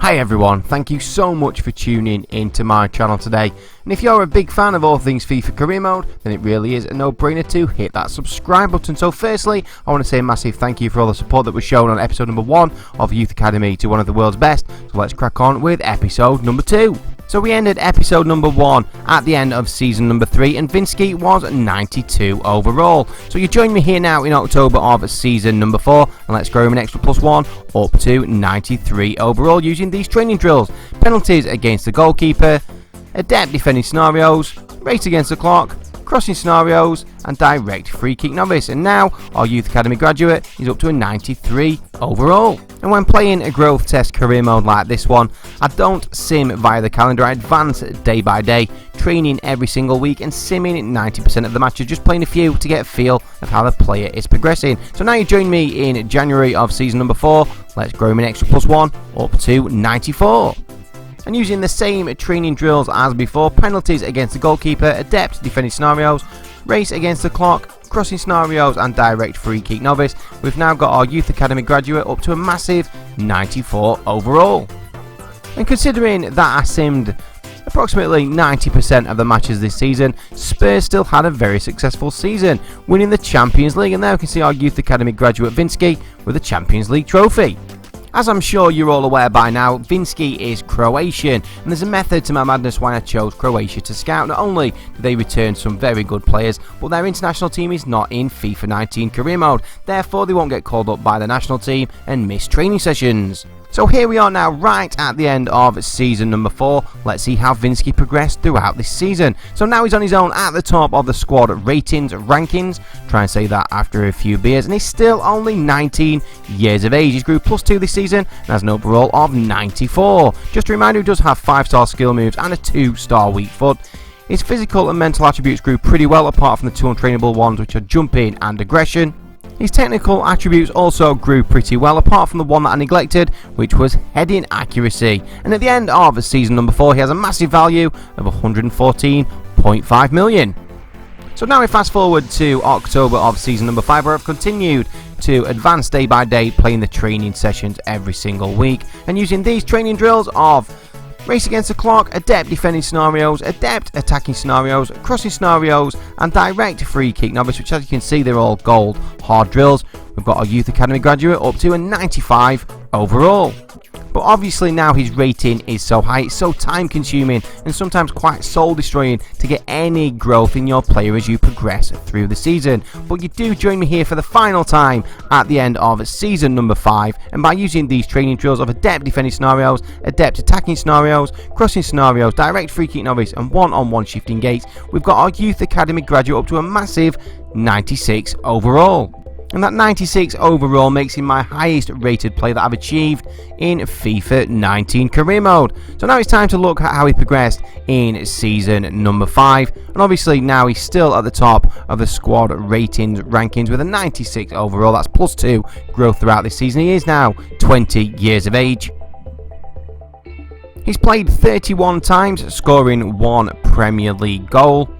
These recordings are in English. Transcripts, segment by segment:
Hi everyone, thank you so much for tuning into my channel today, and if you're a big fan of all things FIFA Career Mode, then it really is a no-brainer to hit that subscribe button. So firstly, I want to say a massive thank you for all the support that was shown on episode number 1 of Youth Academy to one of the world's best, so let's crack on with episode number 2. So we ended episode number 1 at the end of season number 3, and Vinsky was 92 overall. So you join me here now in October of season number 4, and let's grow him an extra +1 up to 93 overall using these training drills: penalties against the goalkeeper, adept defending scenarios, race against the clock, crossing scenarios, and direct free kick novice. And now our Youth Academy graduate is up to a 93 overall. And when playing a growth test career mode like this one, I don't sim via the calendar. I advance day by day, training every single week and simming 90% of the matches, just playing a few to get a feel of how the player is progressing. So now you join me in January of season number 4. Let's grow him an extra +1 up to 94. And using the same training drills as before: penalties against the goalkeeper, adept defending scenarios, race against the clock, crossing scenarios, and direct free kick novice, we've now got our Youth Academy graduate up to a massive 94 overall. And considering that I simmed approximately 90% of the matches this season, Spurs still had a very successful season, winning the Champions League, and there we can see our Youth Academy graduate Vinsky with a Champions League trophy. As I'm sure you're all aware by now, Vinsky is Croatian, and there's a method to my madness why I chose Croatia to scout. Not only do they return some very good players, but their international team is not in FIFA 19 career mode, therefore they won't get called up by the national team and miss training sessions. So here we are now, right at the end of season number 4. Let's see how Vinsky progressed throughout this season. So now he's on his own at the top of the squad ratings rankings. Try and say that after a few beers, and he's still only 19 years of age. He's grew +2 this season and has an overall of 94. Just a reminder, he does have 5-star skill moves and a 2-star weak foot. His physical and mental attributes grew pretty well, apart from the 2 untrainable ones, which are jumping and aggression. His technical attributes also grew pretty well, apart from the one that I neglected, which was heading accuracy. And at the end of season number 4, he has a massive value of 114.5 million. So now we fast forward to October of season number 5, where I've continued to advance day by day, playing the training sessions every single week, and using these training drills of race against the clock, adept defending scenarios, adept attacking scenarios, crossing scenarios, and direct free kick novice, which as you can see, they're all gold hard drills. We've got our Youth Academy graduate up to a 95 overall. But obviously now his rating is so high, it's so time consuming and sometimes quite soul destroying to get any growth in your player as you progress through the season. But you do join me here for the final time at the end of season number 5, and by using these training drills of adept defending scenarios, adept attacking scenarios, crossing scenarios, direct free kick novice, and one-on-one shifting gates, we've got our Youth Academy graduate up to a massive 96 overall. And that 96 overall makes him my highest rated player that I've achieved in FIFA 19 career mode. So now it's time to look at how he progressed in season number 5. And obviously now he's still at the top of the squad ratings rankings with a 96 overall. That's +2 growth throughout this season. He is now 20 years of age. He's played 31 times, scoring 1 Premier League goal.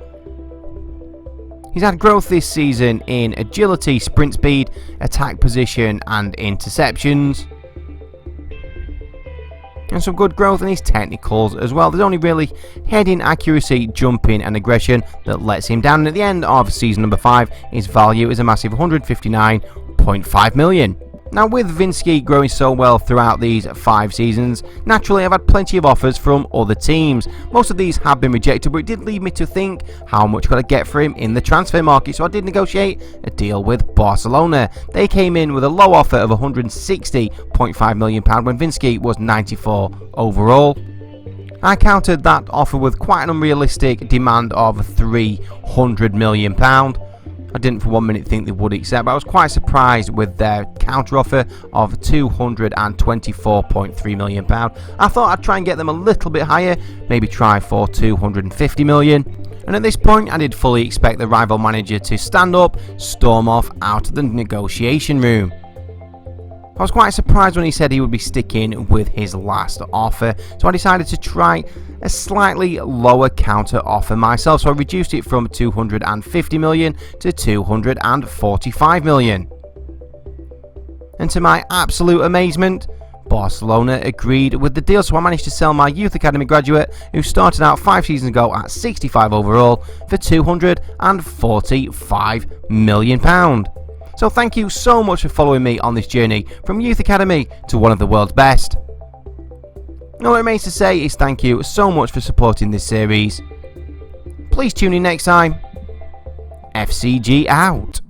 He's had growth this season in agility, sprint speed, attack position, and interceptions. And some good growth in his technicals as well. There's only really heading accuracy, jumping, and aggression that lets him down. And at the end of season number 5, his value is a massive 159.5 million. Now, with Vinsky growing so well throughout these 5 seasons, naturally I've had plenty of offers from other teams. Most of these have been rejected, but it did lead me to think, how much could I get for him in the transfer market? So I did negotiate a deal with Barcelona. They came in with a low offer of £160.5 million when Vinsky was 94 overall. I countered that offer with quite an unrealistic demand of £300 million. I didn't for 1 minute think they would accept, but I was quite surprised with their counter offer of £224.3 million. I thought I'd try and get them a little bit higher, maybe try for £250 million. And at this point I did fully expect the rival manager to stand up, storm off out of the negotiation room. I was quite surprised when he said he would be sticking with his last offer, so I decided to try a slightly lower counter offer myself, so I reduced it from 250 million to 245 million. And to my absolute amazement, Barcelona agreed with the deal, so I managed to sell my youth academy graduate, who started out 5 seasons ago at 65 overall, for £245 million. So thank you so much for following me on this journey from youth academy to one of the world's best. All it remains to say is thank you so much for supporting this series. Please tune in next time. FCG out.